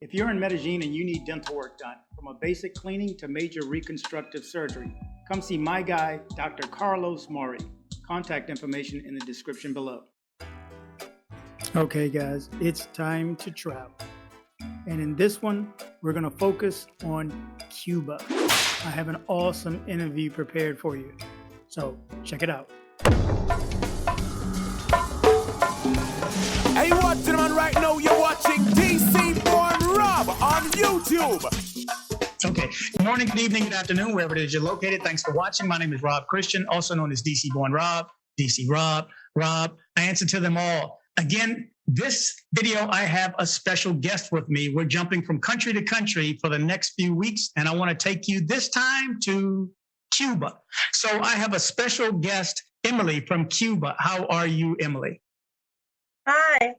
If you're in Medellin and you need dental work done, from a basic cleaning to major reconstructive surgery, come see my guy, Dr. Carlos Mori. Contact information in the description below. Okay guys, it's time to travel. And in this one, we're gonna focus on Cuba. I have an awesome interview prepared for you. So check it out. Hey, you watching, man? Right now, you're watching dcbornrob on YouTube. Okay. Good morning, good evening, good afternoon, wherever it is you're located. Thanks for watching. My name is Rob Christian, also known as DC Born Rob, DC Rob, Rob. I answer to them all. Again, this video, I have a special guest with me. We're jumping from country to country for the next few weeks, and I want to take you this time to Cuba. So I have a special guest, Emily from Cuba. How are you, Emily? Hi,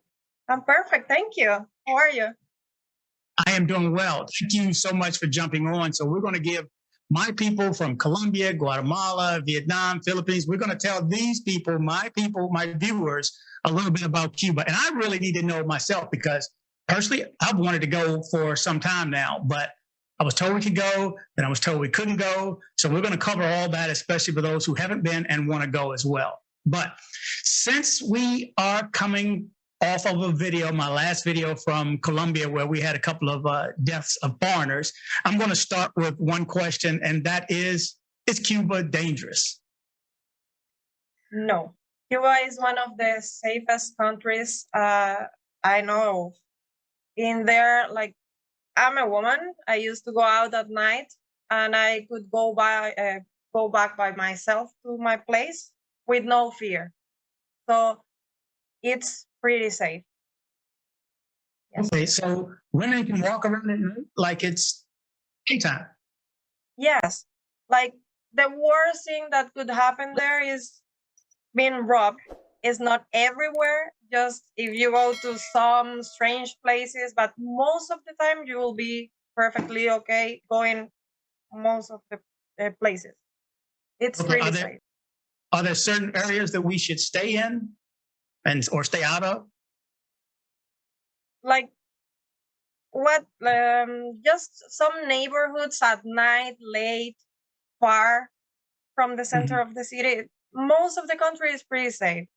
I'm perfect. Thank you. How are you? I am doing well. Thank you so much for jumping on. So we're going to give my people from Colombia, Guatemala, Vietnam, Philippines, we're going to tell these people, my viewers, a little bit about Cuba. And I really need to know myself because personally, I've wanted to go for some time now, but I was told we could go, and I was told we couldn't go. So we're going to cover all that, especially for those who haven't been and want to go as well. But since we are coming off of a video, my last video from Colombia, where we had a couple of deaths of foreigners, I'm going to start with one question, and that is Cuba dangerous? No. Cuba is one of the safest countries I know of. In there, like, I'm a woman. I used to go out at night, and I could go back by myself to my place with no fear. So it's pretty safe. Yes. Okay, so women can walk around at night like it's daytime. Yes. Like, the worst thing that could happen there is being robbed. It's not everywhere, just if you go to some strange places, but most of the time you will be perfectly okay going most of the places. It's Okay, really safe. Are there certain areas that we should stay in or stay out of? Like, what? Just some neighborhoods at night, late, far from the center of the city. Most of the country is pretty safe.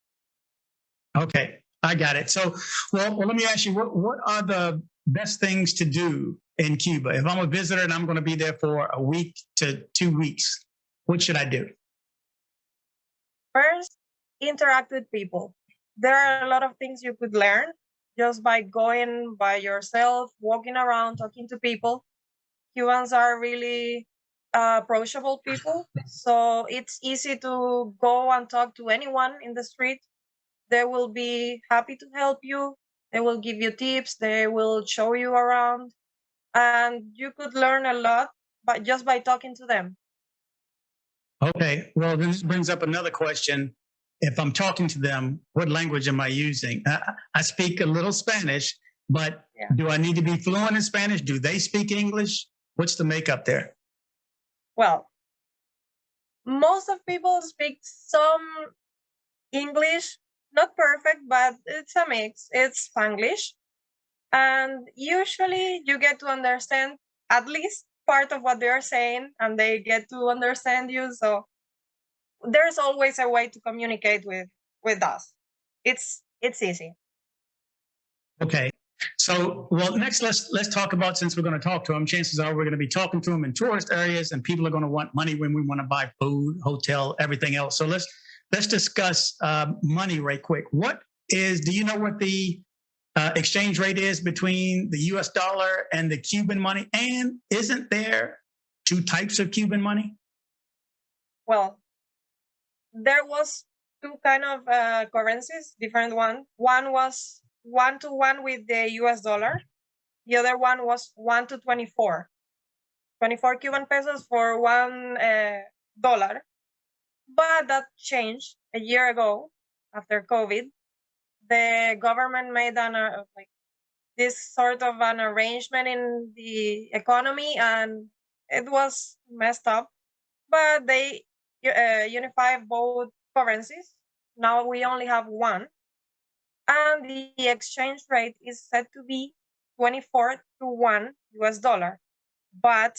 Okay, I got it. So, well, let me ask you, what are the best things to do in Cuba? If I'm a visitor and I'm going to be there for a week to 2 weeks, what should I do? First, interact with people. There are a lot of things you could learn just by going by yourself, walking around, talking to people. Cubans are really approachable people, so it's easy to go and talk to anyone in the street. They will be happy to help you. They will give you tips. They will show you around, and you could learn a lot just by talking to them. Okay, well, this brings up another question. If I'm talking to them, what language am I using? I speak a little Spanish, but do I need to be fluent in Spanish? Do they speak English? What's the makeup there? Well, most of people speak some English, not perfect, but it's a mix. It's Spanglish. And usually you get to understand at least part of what they're saying, and they get to understand you. So there's always a way to communicate with us. It's easy. Okay. So, well, next, let's talk about, since we're going to talk to them, chances are we're going to be talking to them in tourist areas, and people are going to want money when we want to buy food, hotel, everything else. So let's discuss money right quick. Do you know what the exchange rate is between the US dollar and the Cuban money? And isn't there two types of Cuban money? Well, there was two kind of currencies, different one. One was 1-to-1 with the US dollar. The other one was 1-to-24. 24 Cuban pesos for $1. But that changed a year ago after COVID. The government made this sort of an arrangement in the economy, and it was messed up. But they unified both currencies. Now we only have one, and the exchange rate is set to be 24 to 1 US dollar, but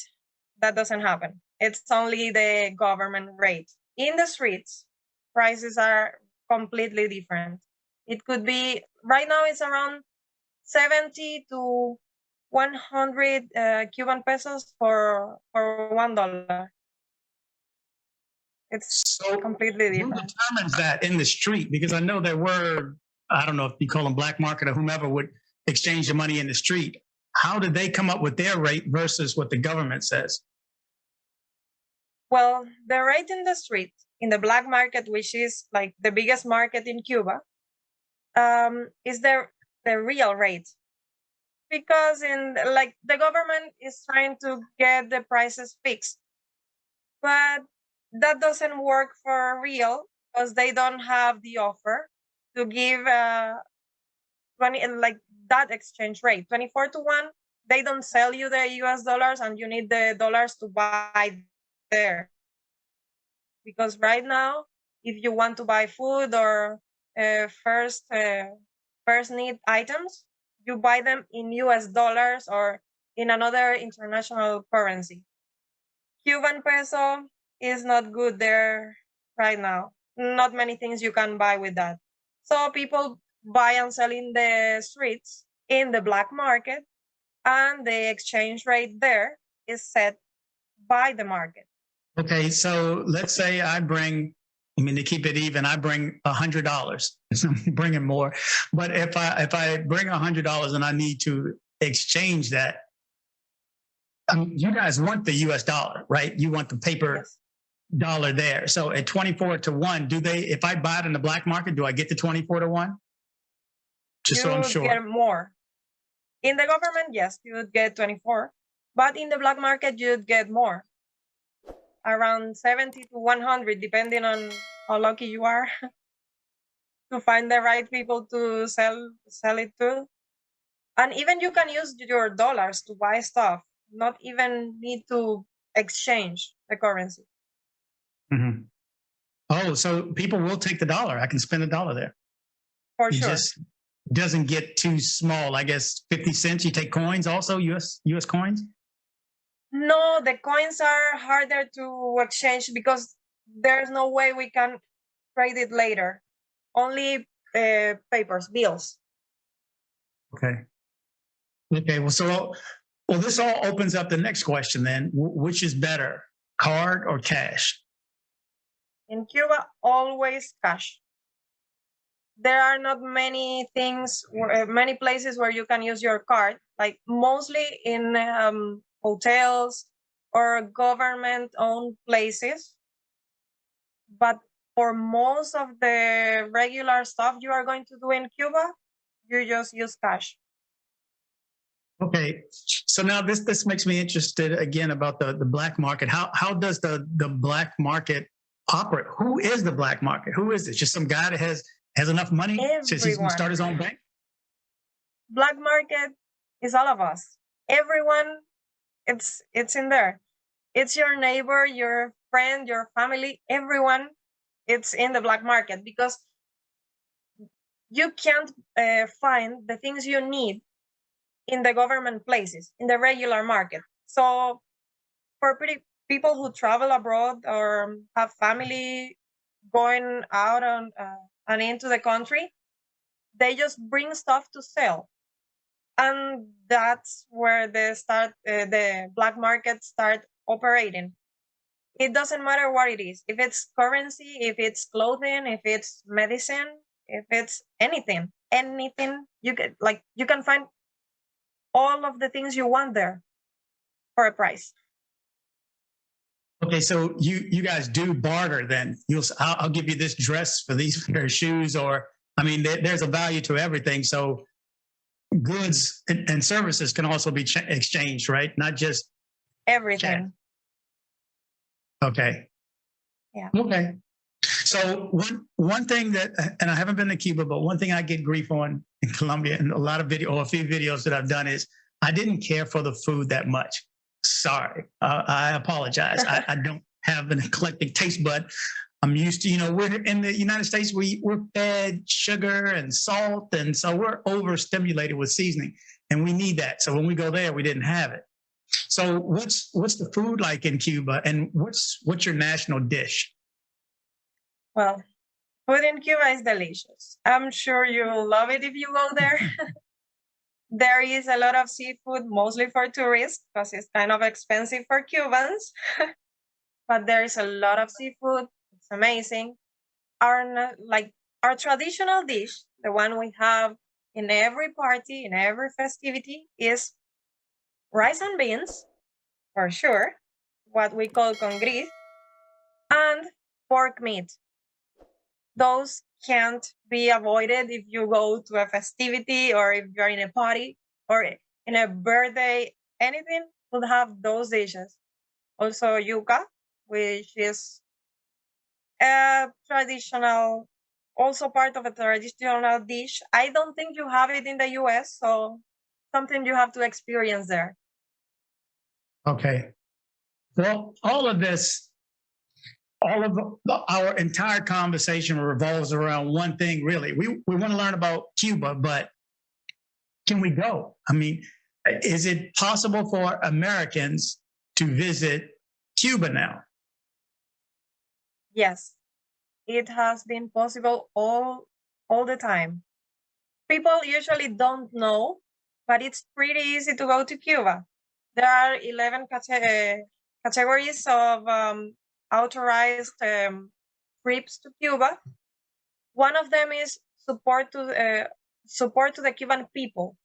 that doesn't happen. It's only the government rate. In the streets, prices are completely different. It could be, right now it's around 70 to 100 Cuban pesos for $1. It's So completely who different. determines that in the street? Because I know there were, I don't know if you call them black market or whomever would exchange the money in the street. How did they come up with their rate versus what the government says? Well, the rate in the street, in the black market, which is like the biggest market in Cuba, is the real rate. Because in like the government is trying to get the prices fixed, but that doesn't work for real because they don't have the offer to give 20 like that exchange rate 24 to 1. They don't sell you the US dollars and you need the dollars to buy there. Because right now, if you want to buy food or first need items, you buy them in US dollars or in another international currency. Cuban peso is not good there right now. Not many things you can buy with that. So people buy and sell in the streets, in the black market, and the exchange rate there is set by the market. Okay, so let's say to keep it even, I bring $100. I'm bringing more, but if I bring $100 and I need to exchange that, you guys want the US dollar, right? You want the paper Yes. dollar there. So at 24 to 1, if I buy it in the black market, do I get the 24 to 1? Just so I'm You sure. get more. In the government, yes, you would get 24, but in the black market, you'd get more. Around 70 to 100, depending on how lucky you are to find the right people to sell it to. And even you can use your dollars to buy stuff, not even need to exchange the currency. Mm-hmm. Oh, so people will take the dollar. I can spend $1 there. For It sure. just doesn't get too small. I guess 50 cents. You take coins also, US coins? No, the coins are harder to exchange because there's no way we can trade it later. Only papers, bills. Okay. Well, this all opens up the next question then. Which is better, card or cash? In Cuba, always cash. There are not many many places where you can use your card, like mostly in hotels or government-owned places. But for most of the regular stuff you are going to do in Cuba, you just use cash. Okay, so now this makes me interested again about the black market. How does the black market operate? Who is the black market? Who is it? Just some guy that has enough money since he's going to start his own bank? Black market is all of us. Everyone, it's in there. It's your neighbor, your friend, your family, everyone. It's in the black market because you can't find the things you need in the government places, in the regular market. So for people who travel abroad or have family going out and into the country, they just bring stuff to sell. And that's where the black market start operating. It doesn't matter what it is. If it's currency, if it's clothing, if it's medicine, if it's anything you can find all of the things you want there for a price. Okay, so you guys do barter then. I'll give you this dress for these pair of shoes, or there's a value to everything. So goods and services can also be exchanged, right? Not just everything. Okay. Yeah. Okay. So one thing that, and I haven't been to Cuba, but one thing I get grief on in Colombia and a few videos that I've done is I didn't care for the food that much. Sorry, I apologize. I don't have an eclectic taste bud. I'm used to, we're in the United States, we're fed sugar and salt, and so we're overstimulated with seasoning. and we need that. So when we go there, we didn't have it. So what's the food like in Cuba, and what's your national dish? Well, food in Cuba is delicious. I'm sure you'll love it if you go there. There is a lot of seafood, mostly for tourists, because it's kind of expensive for Cubans. But there is a lot of seafood. It's amazing. Our traditional dish, the one we have in every party, in every festivity, is rice and beans, for sure, what we call con gris, and pork meat. Those can't be avoided if you go to a festivity or if you're in a party or in a birthday. Anything would have those dishes. Also, yuca, which is a traditional, also part of a traditional dish. I don't think you have it in the US, so something you have to experience there. Okay. Well, all of our entire conversation revolves around one thing, really. We want to learn about Cuba, but can we go? I mean, is it possible for Americans to visit Cuba now? Yes, it has been possible all the time. People usually don't know, but it's pretty easy to go to Cuba. There are 11 categories of authorized trips to Cuba. One of them is support to the Cuban people.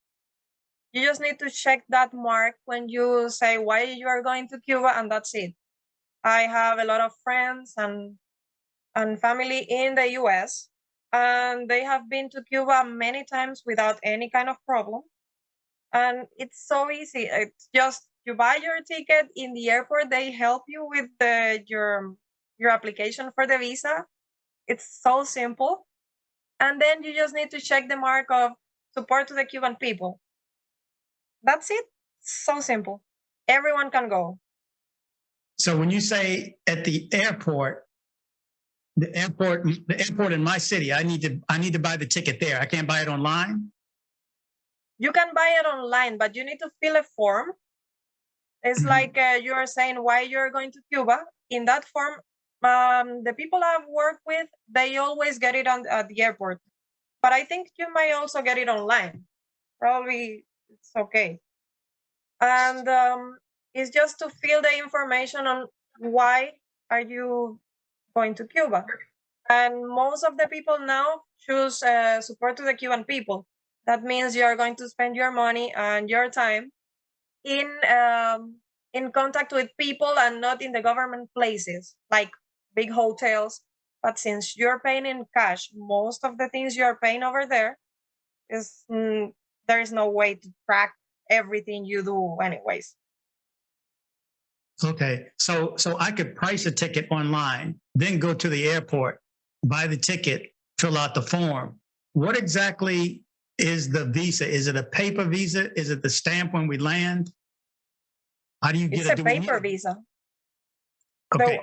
You just need to check that mark when you say why you are going to Cuba, and that's it. I have a lot of friends and family in the US, and they have been to Cuba many times without any kind of problem. And it's so easy. It's just you buy your ticket in the airport. They help you with your application for the visa. It's so simple. And then you just need to check the mark of support to the Cuban people. That's it. So simple. Everyone can go. So when you say at the airport in my city, I need to buy the ticket there. I can't buy it online. You can buy it online, but you need to fill a form. It's like you are saying why you're going to Cuba. In that form, the people I've worked with, they always get it at the airport. But I think you might also get it online. Probably it's okay. And it's just to fill the information on why are you going to Cuba. And most of the people now choose support to the Cuban people. That means you are going to spend your money and your time in contact with people and not in the government places like big hotels. But since you're paying in cash, most of the things you're paying over there is there is no way to track everything you do anyways. Okay, so I could price a ticket online, then go to the airport, buy the ticket, fill out the form. What exactly is the visa? Is it a paper visa? Is it the stamp when we land? How do you get It's a paper visa. Okay.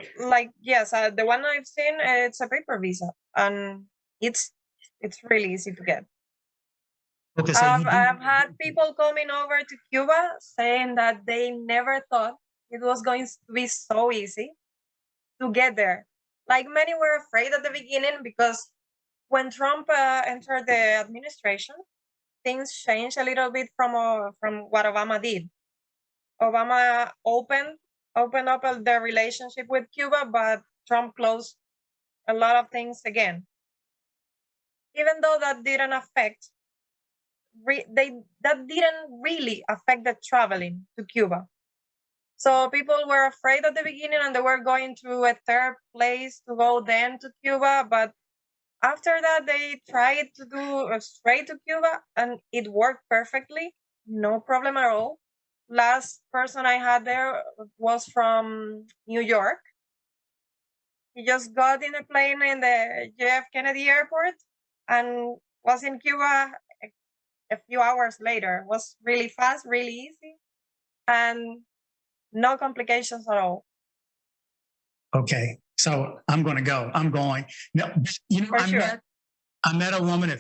Yes, the one I've seen, it's a paper visa, and it's really easy to get. Okay, so I've had people coming over to Cuba saying that they never thought it was going to be so easy to get there. Like many were afraid at the beginning because when Trump entered the administration, things changed a little bit from what Obama did. Obama opened up the relationship with Cuba, but Trump closed a lot of things again. Even though that didn't really affect the traveling to Cuba. So people were afraid at the beginning, and they were going to a third place to go then to Cuba. But after that, they tried to do straight to Cuba, and it worked perfectly. No problem at all. Last person I had there was from New York. He just got in a plane in the JF Kennedy Airport and was in Cuba a few hours later. It was really fast, really easy, and no complications at all. Okay, so I'm going to go. I'm going. Now, For sure. I met a woman.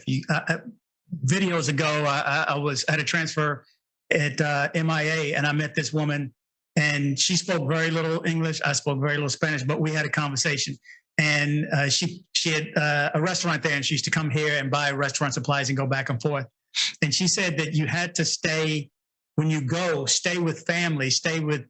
videos ago, I was at a transfer at MIA, and I met this woman, and she spoke very little English. I spoke very little Spanish, but we had a conversation. And she had a restaurant there, and she used to come here and buy restaurant supplies and go back and forth. And she said that you had to stay when you go, stay with family, stay with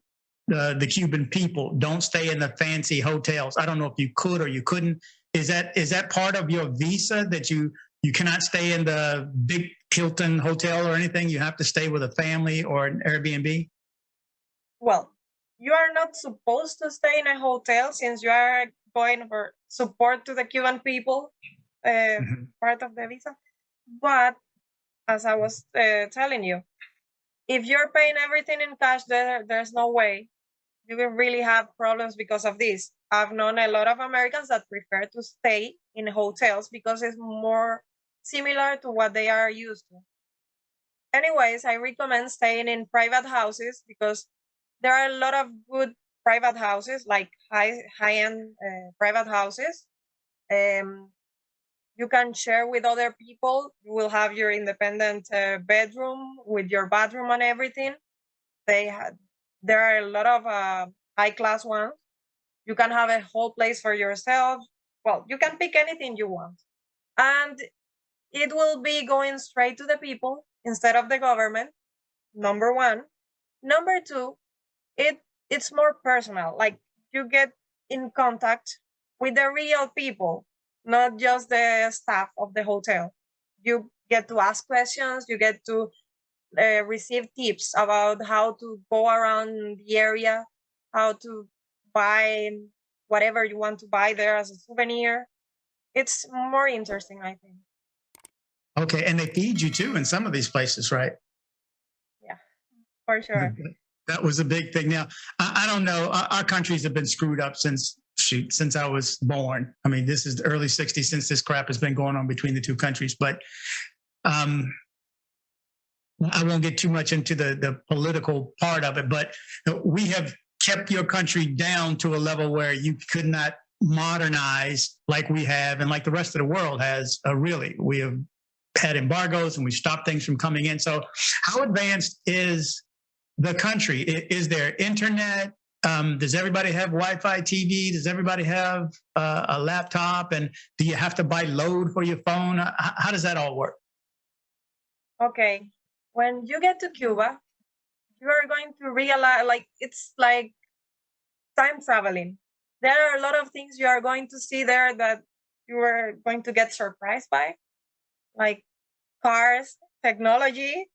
the Cuban people. Don't stay in the fancy hotels. I don't know if you could or you couldn't. Is that part of your visa that you cannot stay in the big Hilton hotel or anything? You have to stay with a family or an Airbnb? Well, you are not supposed to stay in a hotel since you are going for support to the Cuban people, part of the visa. But as I was telling you, if you're paying everything in cash, there's no way you will really have problems because of this. I've known a lot of Americans that prefer to stay in hotels because it's more similar to what they are used to. Anyways, I recommend staying in private houses because there are a lot of good private houses, like high-end private houses. You can share with other people. You will have your independent bedroom with your bathroom and everything. There are a lot of high-class ones. You can have a whole place for yourself. Well, you can pick anything you want. And it will be going straight to the people instead of the government, number one. Number two, it's more personal. Like you get in contact with the real people, not just the staff of the hotel. You get to ask questions. You get to receive tips about how to go around the area, how to buy whatever you want to buy there as a souvenir. It's more interesting, I think. Okay, and they feed you too in some of these places, right? Yeah, for sure. That was a big thing. Now, I don't know. Our countries have been screwed up since I was born. I mean, this is the early '60s since this crap has been going on between the two countries. But I won't get too much into the political part of it. But we have kept your country down to a level where you could not modernize like we have and like the rest of the world has. Really, we have had embargoes and we stopped things from coming in. So, how advanced is the country? Is there internet? Does everybody have Wi-Fi TV? Does everybody have a laptop? And do you have to buy load for your phone? How does that all work? Okay. When you get to Cuba, you are going to realize it's like time traveling. There are a lot of things you are going to see there that you are going to get surprised by, like cars, technology.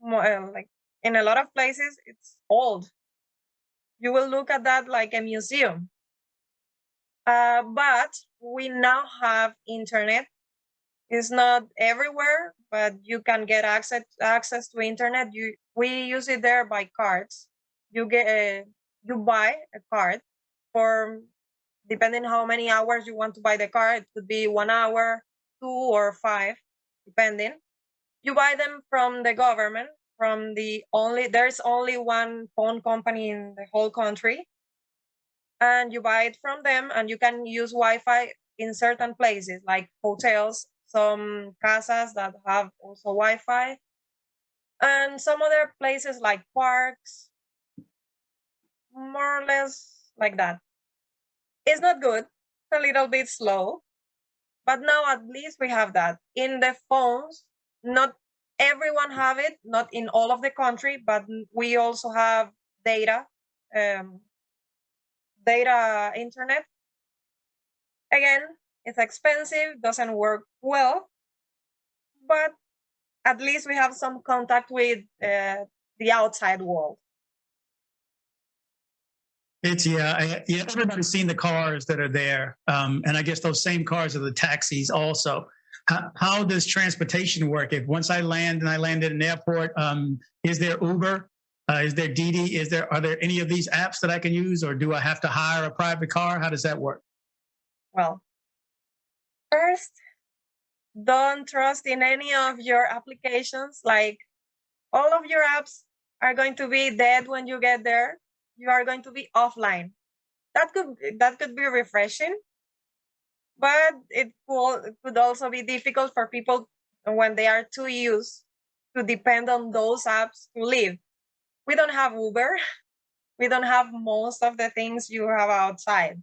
Like in a lot of places, it's old. You will look at that like a museum. But we now have internet. It's not everywhere, but you can get access to internet. We use it there by cards. You buy a card for depending how many hours you want to buy the card. It could be 1 hour, 2 or 5, depending. You buy them from the government. There's only one phone company in the whole country, and you buy it from them, and you can use Wi-Fi in certain places like hotels, some casas that have also Wi-Fi, and some other places like parks, more or less like that. It's not good, it's a little bit slow, but now at least we have that. In the phones, not everyone have it, not in all of the country, but we also have data internet. Again, it's expensive, doesn't work well, but at least we have some contact with the outside world. Everybody's seen the cars that are there, and I guess those same cars are the taxis also. How does transportation work? If once I land and I land at an airport, is there Uber? Is there Didi? Are there any of these apps that I can use, or do I have to hire a private car? How does that work? Well, first, don't trust in any of your applications. Like all of your apps are going to be dead when you get there. You are going to be offline. That could be refreshing, but it could also be difficult for people when they are too used to depend on those apps to live. We don't have Uber. We don't have most of the things you have outside.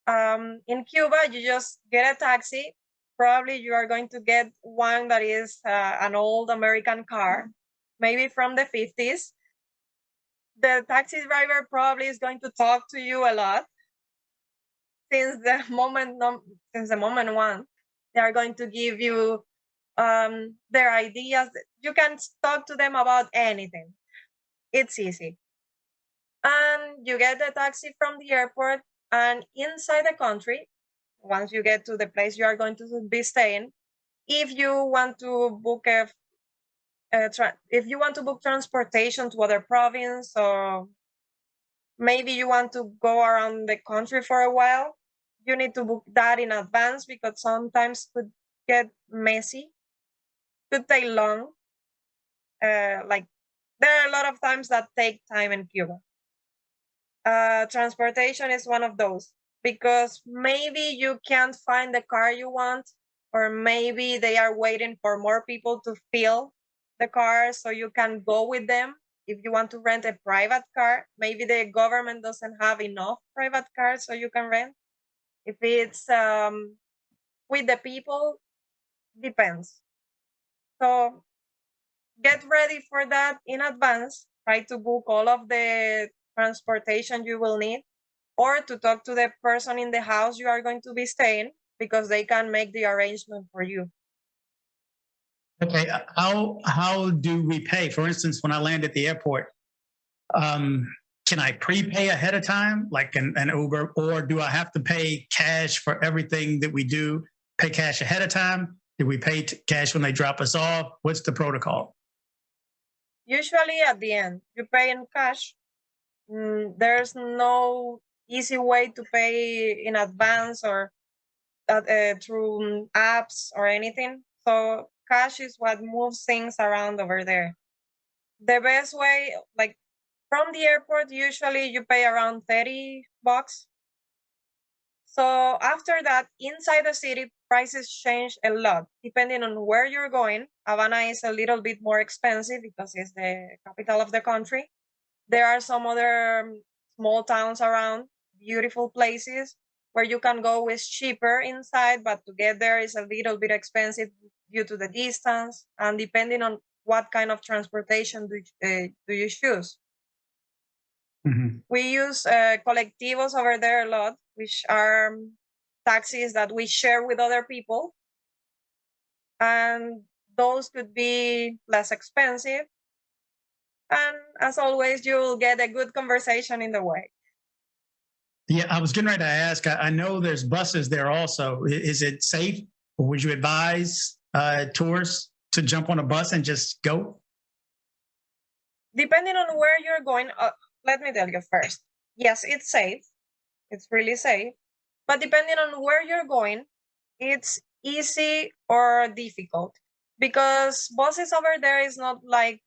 In Cuba, you just get a taxi. Probably you are going to get one that is an old American car, maybe from the 50s. The taxi driver probably is going to talk to you a lot. Since the moment one, they are going to give you their ideas. You can talk to them about anything. It's easy. And you get the taxi from the airport, and inside the country, once you get to the place you are going to be staying, if you want to book if you want to book transportation to other province, or maybe you want to go around the country for a while, you need to book that in advance, because sometimes could get messy, could take long. Like, there are a lot of times that take time in Cuba. Transportation is one of those, because maybe you can't find the car you want, or maybe they are waiting for more people to fill the car so you can go with them. If you want to rent a private car, maybe the government doesn't have enough private cars so you can rent. If it's with the people, depends. So get ready for that in advance. Try to book all of the transportation you will need, or to talk to the person in the house you are going to be staying, because they can make the arrangement for you. Okay, how do we pay? For instance, when I land at the airport, can I prepay ahead of time, like an Uber, or do I have to pay cash for everything that we do? Pay cash ahead of time? Do we pay cash when they drop us off? What's the protocol? Usually at the end, you pay in cash. There's no easy way to pay in advance, or through apps or anything. So cash is what moves things around over there. The best way, like from the airport, usually you pay around $30. So after that, inside the city, prices change a lot depending on where you're going. Havana is a little bit more expensive because it's the capital of the country. There are some other small towns around, beautiful places where you can go with cheaper inside, but to get there is a little bit expensive due to the distance and depending on what kind of transportation do you choose. Mm-hmm. We use colectivos over there a lot, which are taxis that we share with other people. And those could be less expensive. And as always, you will get a good conversation in the way. Yeah, I was getting ready to ask. I know there's buses there also. Is it safe, or would you advise tourists to jump on a bus and just go? Depending on where you're going, let me tell you first. Yes, it's safe. It's really safe. But depending on where you're going, it's easy or difficult, because buses over there is not like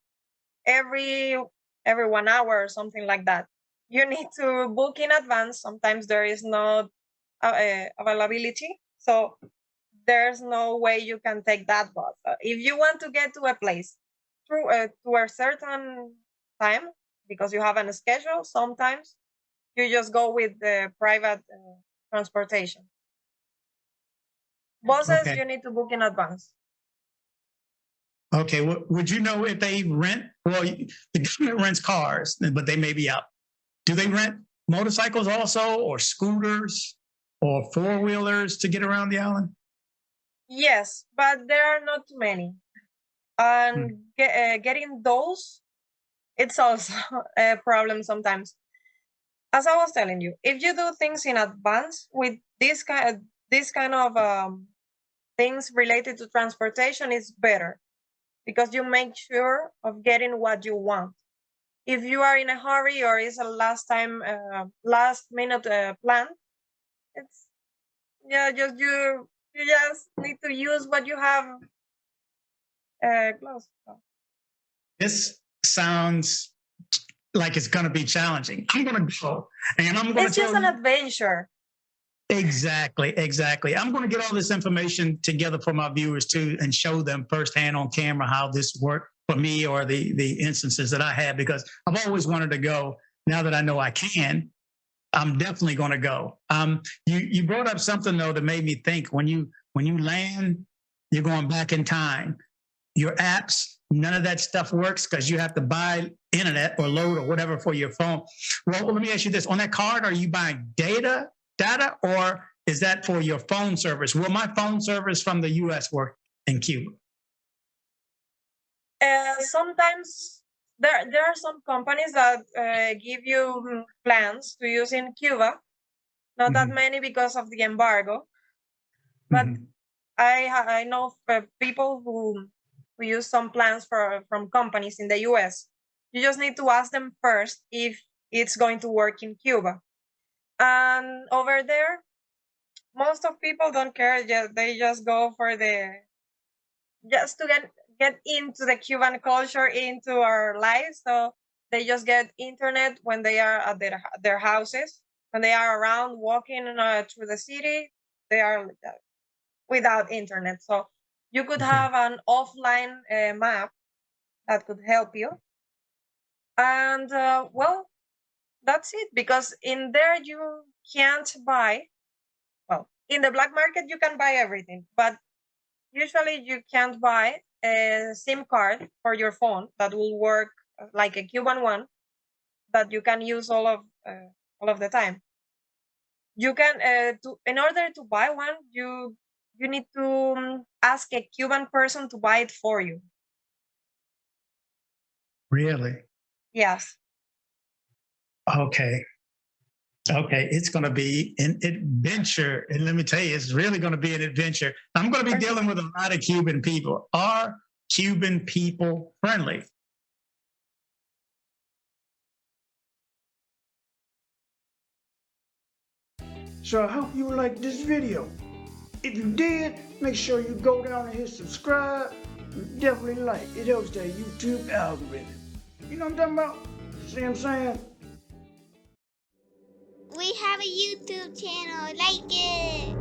every 1 hour or something like that. You need to book in advance. Sometimes there is no availability, so there's no way you can take that bus. If you want to get to a place through to a certain time, because you have a schedule, sometimes you just go with the private transportation. Buses, Okay. you need to book in advance. Okay. Would you know if they rent? Well, the government rents cars, but they may be out. Do they rent motorcycles also, or scooters, or four-wheelers to get around the island? Yes, but there are not too many. And getting those, it's also a problem sometimes. As I was telling you, if you do things in advance with this kind of things related to transportation, is better, because you make sure of getting what you want. If you are in a hurry, or is a last minute plan, it's just you just need to use what you have close. This sounds like it's going to be challenging. I'm going to go, and I'm going It's to just tell an you. adventure. Exactly, exactly. I'm going to get all this information together for my viewers too, and show them firsthand on camera how this worked for me, or the instances that I had, because I've always wanted to go. Now that I know I can, I'm definitely going to go. You brought up something though that made me think. When you land, you're going back in time. Your apps, none of that stuff works because you have to buy internet or load or whatever for your phone. Well, let me ask you this: on that card, are you buying data, or is that for your phone service? Will my phone service from the U.S. work in Cuba? Sometimes there are some companies that give you plans to use in Cuba. Not that many because of the embargo, but I know people who use some plans from companies in the US. You just need to ask them first if it's going to work in Cuba. And over there, most of people don't care. They just go for just to get into the Cuban culture, into our lives. So they just get internet when they are at their houses. When they are around walking through the city, they are without internet. So you could have an offline map that could help you. And well, that's it, because in there you can't buy, well, in the black market you can buy everything, but usually you can't buy a SIM card for your phone that will work like a Cuban one that you can use all of the time. You can in order to buy one, you need to ask a Cuban person to buy it for you. Really? Yes. Okay. It's going to be an adventure. And let me tell you, it's really going to be an adventure. I'm going to be dealing with a lot of Cuban people. Are Cuban people friendly? So I hope you liked this video. If you did, make sure you go down and hit subscribe. And definitely like. It helps that YouTube algorithm. You know what I'm talking about? See what I'm saying? We have a YouTube channel, like it!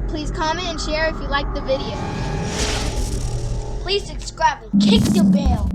Please comment and share if you liked the video. Please subscribe and kick the bell.